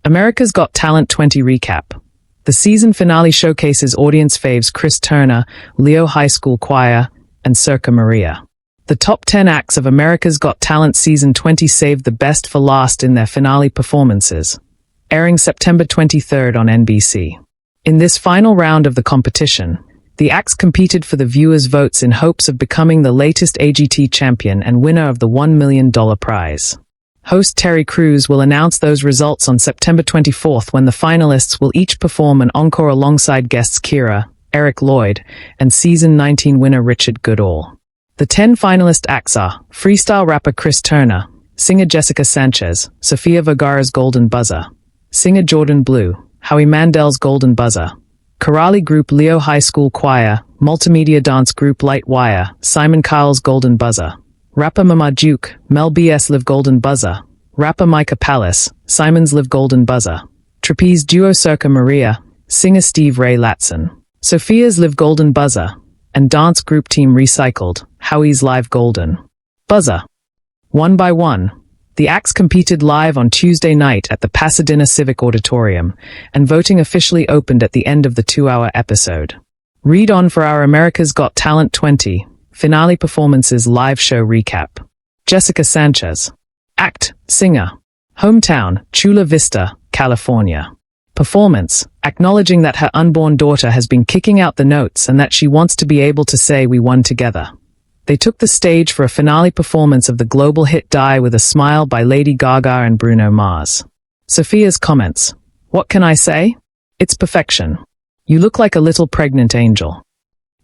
America's Got Talent 20 recap. The season finale showcases audience faves Chris Turner, Leo High School Choir, and Sirca Marea. The top 10 acts of America's Got Talent Season 20 saved the best for last in their finale performances, airing September 23rd on NBC. In this final round of the competition, the acts competed for the viewers' votes in hopes of becoming the latest AGT champion and winner of the $1 million prize. Host Terry Crews will announce those results on September 24th when the finalists will each perform an encore alongside guests Ciara, Lloyd, and Season 19 winner Richard Goodall. The 10 finalist acts are freestyle rapper Chris Turner, singer Jessica Sanchez, Sofia Vergara's Golden Buzzer, singer Jordan Blue, Howie Mandel's Golden Buzzer, chorale group Leo High School Choir, multimedia dance group Light Wire, Simon Cowell's Golden Buzzer, rapper Mama Duke, Mel BS Live Golden Buzzer, rapper Micah Palace, Simon's Live Golden Buzzer, trapeze duo Sirca Marea, singer Steve Ray Latson, Sophia's Live Golden Buzzer, and dance group Team Recycled, Howie's Live Golden Buzzer. One by one, the acts competed live on Tuesday night at the Pasadena Civic Auditorium, and voting officially opened at the end of the 2-hour episode. Read on for our America's Got Talent 20 finale performances live show recap. Jessica Sanchez. Act, singer. Hometown, Chula Vista, California. Performance, acknowledging that her unborn daughter has been kicking out the notes and that she wants to be able to say we won together. They took the stage for a finale performance of the global hit Die With a Smile by Lady Gaga and Bruno Mars. Sophia's comments. What can I say? It's perfection. You look like a little pregnant angel.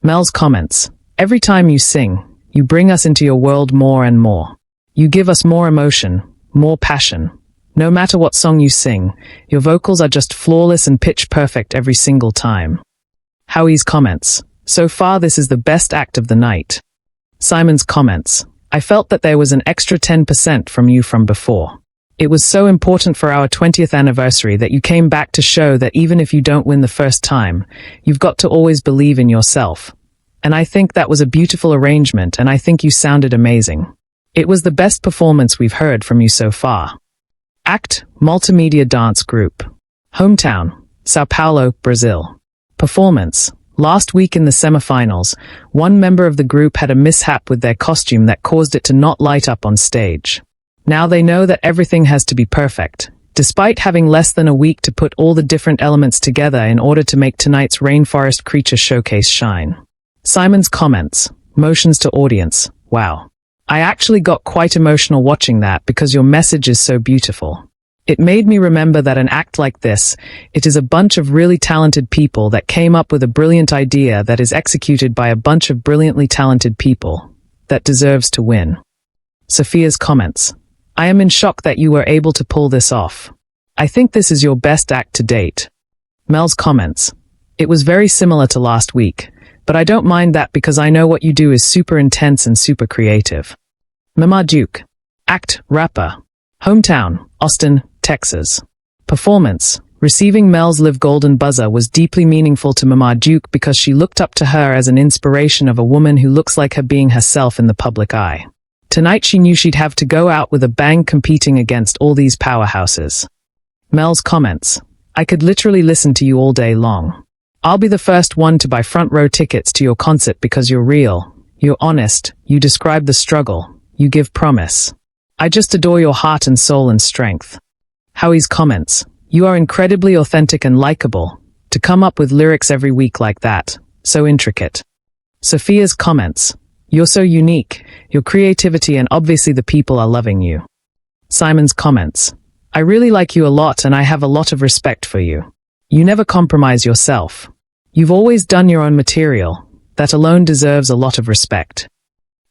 Mel's comments. Every time you sing, you bring us into your world more and more. You give us more emotion, more passion. No matter what song you sing, your vocals are just flawless and pitch perfect every single time. Howie's comments. So far this is the best act of the night. Simon's comments. I felt that there was an extra 10% from you from before. It was so important for our 20th anniversary that you came back to show that even if you don't win the first time, you've got to always believe in yourself. And I think that was a beautiful arrangement, and I think you sounded amazing. It was the best performance we've heard from you so far. Act, multimedia dance group. Hometown, Sao Paulo, Brazil. Performance. Last week in the semifinals, one member of the group had a mishap with their costume that caused it to not light up on stage. Now they know that everything has to be perfect, despite having less than a week to put all the different elements together in order to make tonight's Rainforest Creature Showcase shine. Simon's comments. Motions to audience. Wow. I actually got quite emotional watching that because your message is so beautiful. It made me remember that an act like this, it is a bunch of really talented people that came up with a brilliant idea that is executed by a bunch of brilliantly talented people that deserves to win. Sophia's comments. I am in shock that you were able to pull this off. I think this is your best act to date. Mel's comments. It was very similar to last week, but I don't mind that because I know what you do is super intense and super creative. Mama Duke. Act, rapper. Hometown, Austin, Texas. Performance. Receiving Mel's Live Golden Buzzer was deeply meaningful to Mama Duke because she looked up to her as an inspiration of a woman who looks like her being herself in the public eye. Tonight she knew she'd have to go out with a bang competing against all these powerhouses. Mel's comments. I could literally listen to you all day long. I'll be the first one to buy front row tickets to your concert because you're real, you're honest, you describe the struggle, you give promise. I just adore your heart and soul and strength. Howie's comments. You are incredibly authentic and likable. To come up with lyrics every week like that, so intricate. Sophia's comments. You're so unique, your creativity and obviously the people are loving you. Simon's comments. I really like you a lot and I have a lot of respect for you. You never compromise yourself. You've always done your own material. That alone deserves a lot of respect.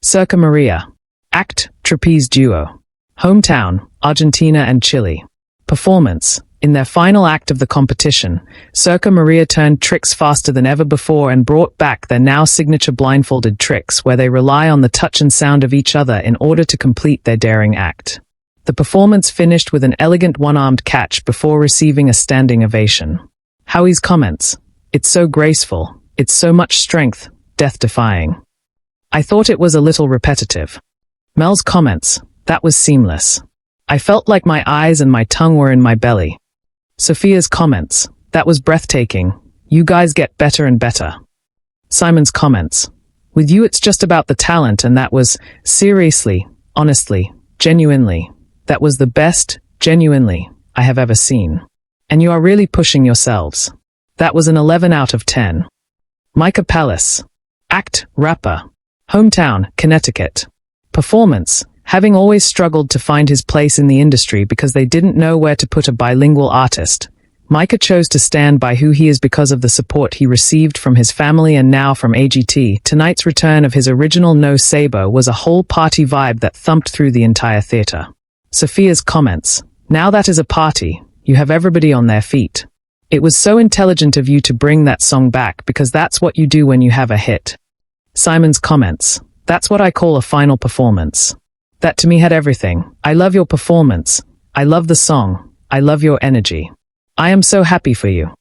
Sirca Marea. Act, trapeze duo. Hometown, Argentina and Chile. Performance. In their final act of the competition, Sirca Marea turned tricks faster than ever before and brought back their now signature blindfolded tricks where they rely on the touch and sound of each other in order to complete their daring act. The performance finished with an elegant one-armed catch before receiving a standing ovation. Howie's comments. It's so graceful, it's so much strength, death-defying. I thought it was a little repetitive. Mel's comments. That was seamless. I felt like my eyes and my tongue were in my belly. Sophia's comments. That was breathtaking. You guys get better and better. Simon's comments. With you it's just about the talent, and that was, seriously, honestly, genuinely, that was the best, genuinely, I have ever seen. And you are really pushing yourselves. That was an 11 out of 10. Micah Palace. Act, rapper. Hometown, Connecticut. Performance. Having always struggled to find his place in the industry because they didn't know where to put a bilingual artist, Micah chose to stand by who he is because of the support he received from his family and now from AGT. Tonight's return of his original No Sabo was a whole party vibe that thumped through the entire theater. Sophia's comments. Now that is a party. You have everybody on their feet. It was so intelligent of you to bring that song back because that's what you do when you have a hit. Simon's comments. That's what I call a final performance. That to me had everything. I love your performance. I love the song. I love your energy. I am so happy for you.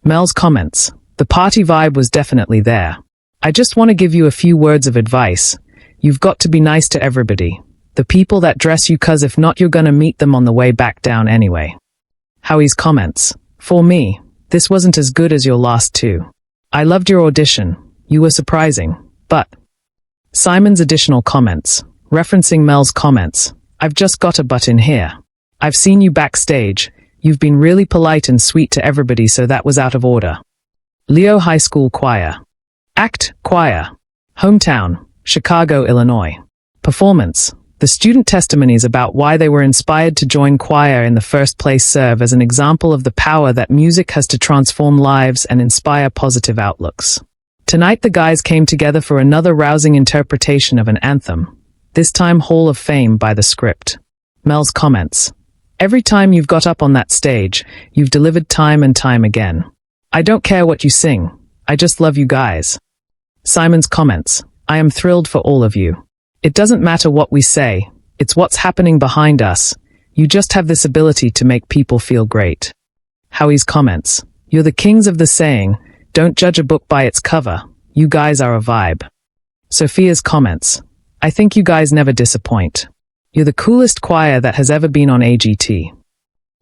Mel's comments. The party vibe was definitely there. I just want to give you a few words of advice. You've got to be nice to everybody. The people that dress you, cause if not you're gonna meet them on the way back down anyway. Howie's comments. For me, this wasn't as good as your last two. I loved your audition. You were surprising. But. Simon's additional comments. Referencing Mel's comments. I've just got a but in here. I've seen you backstage. You've been really polite and sweet to everybody, so that was out of order. Leo High School Choir. Act, choir. Hometown, Chicago, Illinois. Performance. The student testimonies about why they were inspired to join choir in the first place serve as an example of the power that music has to transform lives and inspire positive outlooks. Tonight the guys came together for another rousing interpretation of an anthem, this time Hall of Fame by the Script. Mel's comments. Every time you've got up on that stage, you've delivered time and time again. I don't care what you sing. I just love you guys. Simon's comments. I am thrilled for all of you. It doesn't matter what we say. It's what's happening behind us. You just have this ability to make people feel great. Howie's comments. You're the kings of the saying, don't judge a book by its cover. You guys are a vibe. Sophia's comments. I think you guys never disappoint. You're the coolest choir that has ever been on AGT.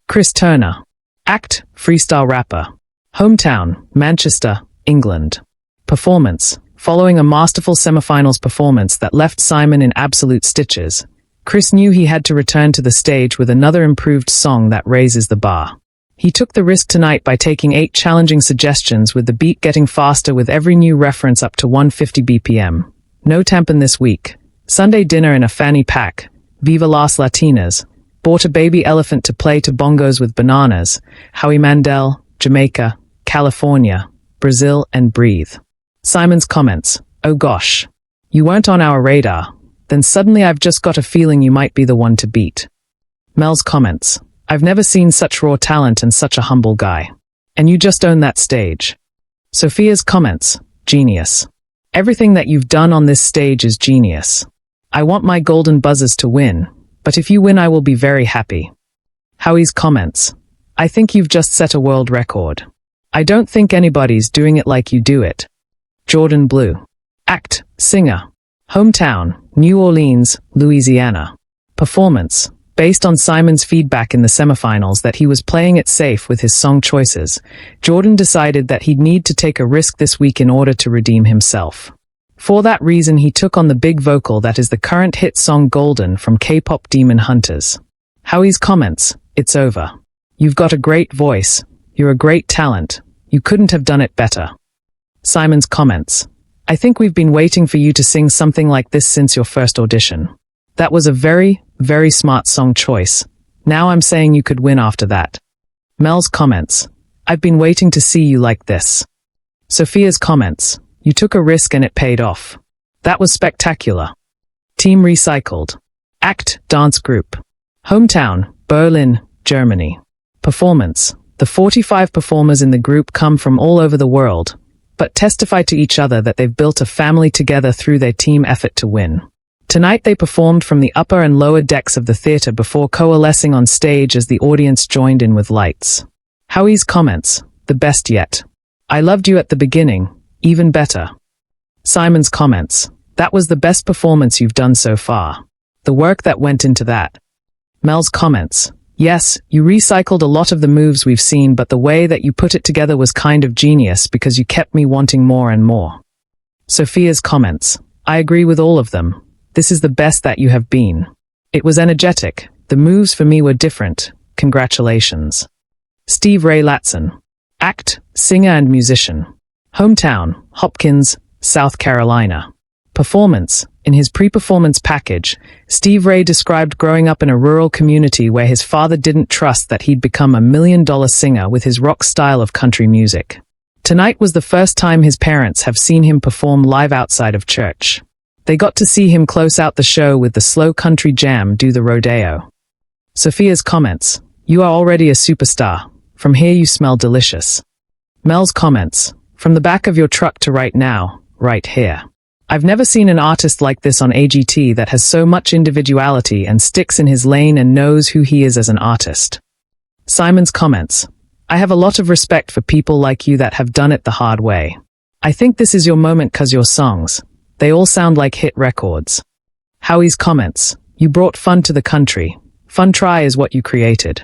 Chris Turner. Act, freestyle rapper. Hometown, Manchester, England. Performance. Following a masterful semifinals performance that left Simon in absolute stitches, Chris knew he had to return to the stage with another improved song that raises the bar. He took the risk tonight by taking 8 challenging suggestions, with the beat getting faster with every new reference up to 150 BPM. No tampon this week. Sunday dinner in a fanny pack. Viva las Latinas. Bought a baby elephant to play to bongos with bananas. Howie Mandel, Jamaica, California, Brazil, and breathe. Simon's comments. Oh gosh. You weren't on our radar. Then suddenly I've just got a feeling you might be the one to beat. Mel's comments. I've never seen such raw talent and such a humble guy. And you just own that stage. Sophia's comments. Genius. Everything that you've done on this stage is genius. I want my golden buzzers to win, but if you win I will be very happy. Howie's comments. I think you've just set a world record. I don't think anybody's doing it like you do it. Jordan Blue. Act, singer. Hometown, New Orleans, Louisiana. Performance. Based on Simon's feedback in the semifinals that he was playing it safe with his song choices, Jordan decided that he'd need to take a risk this week in order to redeem himself. For that reason he took on the big vocal that is the current hit song Golden from K-pop Demon Hunters. Howie's comments. It's over. You've got a great voice. You're a great talent. You couldn't have done it better. Simon's comments. I think we've been waiting for you to sing something like this since your first audition. That was a very, very smart song choice. Now I'm saying you could win after that. Mel's comments. I've been waiting to see you like this. Sophia's comments. You took a risk and it paid off. That was spectacular. Team Recycled. Act, dance group. Hometown, Berlin, Germany. Performance. The 45 performers in the group come from all over the world, but testify to each other that they've built a family together through their team effort to win. Tonight they performed from the upper and lower decks of the theater before coalescing on stage as the audience joined in with lights. Howie's comments. The best yet. I loved you at the beginning. Even better. Simon's comments. That was the best performance you've done so far. The work that went into that. Mel's comments. Yes, you recycled a lot of the moves we've seen, but the way that you put it together was kind of genius because you kept me wanting more and more. Sophia's comments. I agree with all of them. This is the best that you have been. It was energetic. The moves for me were different. Congratulations. Steve Ray Latson. Act, singer and musician. Hometown, Hopkins, South Carolina. Performance. In his pre-performance package, Steve Ray described growing up in a rural community where his father didn't trust that he'd become a million-dollar singer with his rock style of country music. Tonight was the first time his parents have seen him perform live outside of church. They got to see him close out the show with the slow country jam Do the Rodeo. Sophia's comments. You are already a superstar. From here you smell delicious. Mel's comments. From the back of your truck to right now, right here. I've never seen an artist like this on AGT that has so much individuality and sticks in his lane and knows who he is as an artist. Simon's comments. I have a lot of respect for people like you that have done it the hard way. I think this is your moment 'cause your songs, they all sound like hit records. Howie's comments. You brought fun to the country. Fun try is what you created.